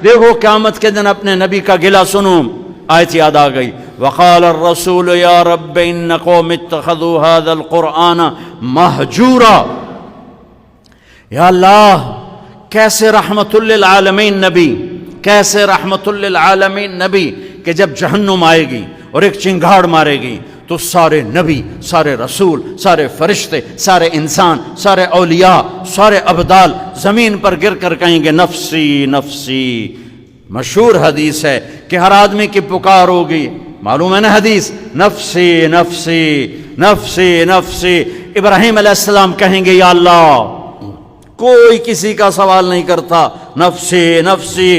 دیکھو قیامت کے دن اپنے نبی کا گلہ سنو. آیت یاد آ گئی. وقال الرسول یا رب ان قوم اتخذوا هذا القرآن مہجورا. یا اللہ کیسے رحمت للعالمین نبی، کیسے رحمت للعالمین نبی کہ جب جہنم آئے گی اور ایک چنگھاڑ مارے گی تو سارے نبی، سارے رسول، سارے فرشتے، سارے انسان، سارے اولیاء، سارے ابدال زمین پر گر کر کہیں گے نفسی نفسی. مشہور حدیث ہے کہ ہر آدمی کی پکار ہوگی، معلوم ہے نا حدیث، نفسی نفسی نفسی نفسی. ابراہیم علیہ السلام کہیں گے یا اللہ، کوئی کسی کا سوال نہیں کرتا، نفسی نفسی.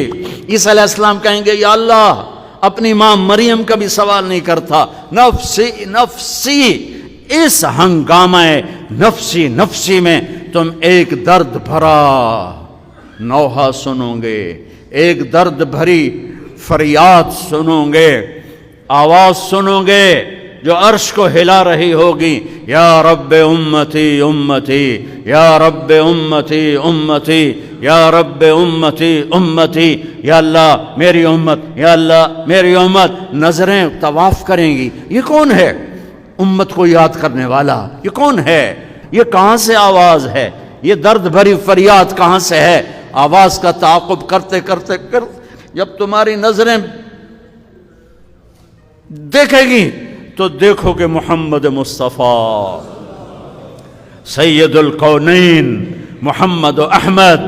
عیسیٰ علیہ السلام کہیں گے یا اللہ، اپنی ماں مریم کا بھی سوال نہیں کرتا، نفسی نفسی. اس ہنگامہ نفسی نفسی میں تم ایک درد بھرا نوحہ سنو گے، ایک درد بھری فریاد سنو گے، آواز سنو گے جو عرش کو ہلا رہی ہوگی. یا رب امتی امتی، یا رب امتی امتی، یا رب امتی امتی. یا اللہ میری امت، یا اللہ میری امت. نظریں طواف کریں گی، یہ کون ہے امت کو یاد کرنے والا؟ یہ کون ہے؟ یہ کہاں سے آواز ہے؟ یہ درد بھری فریاد کہاں سے ہے؟ آواز کا تعاقب کرتے کرتے جب تمہاری نظریں دیکھے گی تو دیکھو کہ محمد مصطفیٰ سید الکونین محمد احمد.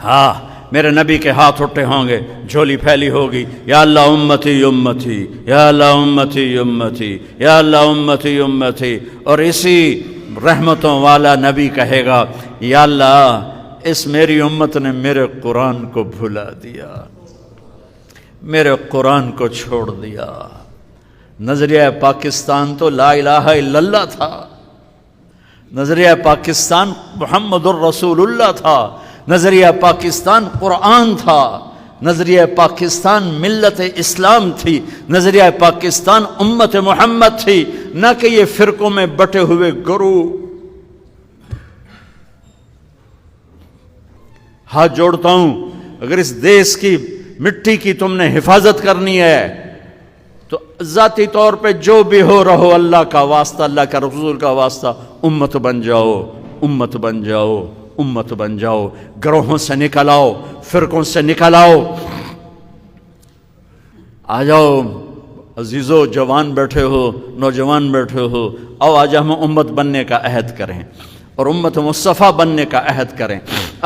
ہاں میرے نبی کے ہاتھ اٹھے ہوں گے، جھولی پھیلی ہوگی، یا اللہ امتی امتی، یا اللہ امتی امتی، یا اللہ امتی امتی. اور اسی رحمتوں والا نبی کہے گا یا اللہ اس میری امت نے میرے قرآن کو بھلا دیا، میرے قرآن کو چھوڑ دیا. نظریہ پاکستان تو لا الہ الا اللہ تھا، نظریہ پاکستان محمد الرسول اللہ تھا، نظریہ پاکستان قرآن تھا، نظریہ پاکستان ملت اسلام تھی، نظریہ پاکستان امت محمد تھی، نہ کہ یہ فرقوں میں بٹے ہوئے گروہ. ہاتھ جوڑتا ہوں، اگر اس دیش کی مٹی کی تم نے حفاظت کرنی ہے تو ذاتی طور پہ جو بھی ہو رہو، اللہ کا واسطہ، اللہ کا رسول کا واسطہ، امت بن جاؤ، امت بن جاؤ، امت بن جاؤ. گروہوں سے نکل آؤ، فرقوں سے نکل آؤ. آ جاؤ عزیزو، جوان بیٹھے ہو، نوجوان بیٹھے ہو، آؤ آج ہم امت بننے کا عہد کریں اور امت مصطفیٰ بننے کا عہد کریں.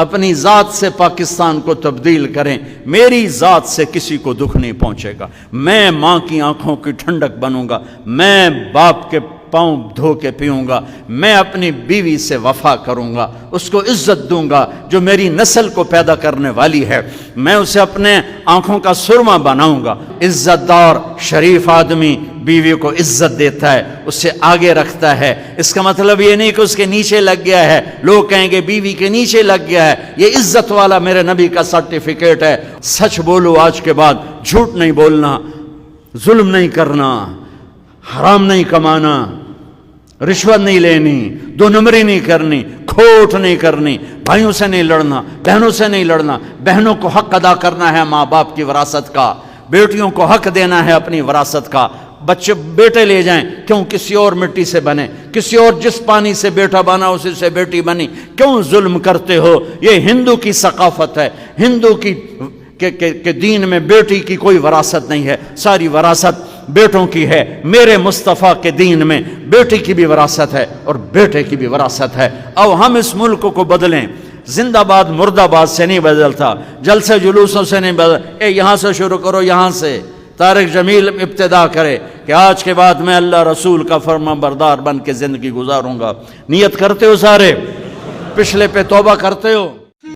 اپنی ذات سے پاکستان کو تبدیل کریں. میری ذات سے کسی کو دکھ نہیں پہنچے گا. میں ماں کی آنکھوں کی ٹھنڈک بنوں گا، میں باپ کے پاؤں دھو کے پیوں گا، میں اپنی بیوی سے وفا کروں گا، اس کو عزت دوں گا جو میری نسل کو پیدا کرنے والی ہے. میں اسے اپنے آنکھوں کا سرما بناؤں گا. عزت دار شریف آدمی بیوی کو عزت دیتا ہے، اس سے آگے رکھتا ہے. اس کا مطلب یہ نہیں کہ اس کے نیچے لگ گیا ہے. لوگ کہیں گے بیوی کے نیچے لگ گیا ہے. یہ عزت والا میرے نبی کا سرٹیفکیٹ ہے. سچ بولو آج کے بعد، جھوٹ نہیں بولنا، ظلم نہیں کرنا، حرام نہیں کمانا، رشوت نہیں لینی، دو نمبری نہیں کرنی، کھوٹ نہیں کرنی، بھائیوں سے نہیں لڑنا، بہنوں سے نہیں لڑنا. بہنوں کو حق ادا کرنا ہے ماں باپ کی وراثت کا، بیٹیوں کو حق دینا ہے اپنی وراثت کا. بچے بیٹے لے جائیں، کیوں کسی اور مٹی سے بنے؟ کسی اور جس پانی سے بیٹا بنا اسی سے بیٹی بنی. کیوں ظلم کرتے ہو؟ یہ ہندو کی ثقافت ہے. ہندو کی کہ دین میں بیٹی کی کوئی وراثت نہیں ہے، ساری وراثت بیٹوں کی ہے. میرے مصطفیٰ کے دین میں بیٹی کی بھی وراثت ہے اور بیٹے کی بھی وراثت ہے. اب ہم اس ملک کو بدلیں. زندہ باد مرد آباد سے نہیں بدلتا، جلسے جلوسوں سے نہیں بدلتا. یہاں سے شروع کرو، یہاں سے طارق جمیل ابتدا کرے کہ آج کے بعد میں اللہ رسول کا فرما بردار بن کے زندگی گزاروں گا. نیت کرتے ہو سارے؟ پچھلے پہ توبہ کرتے ہو؟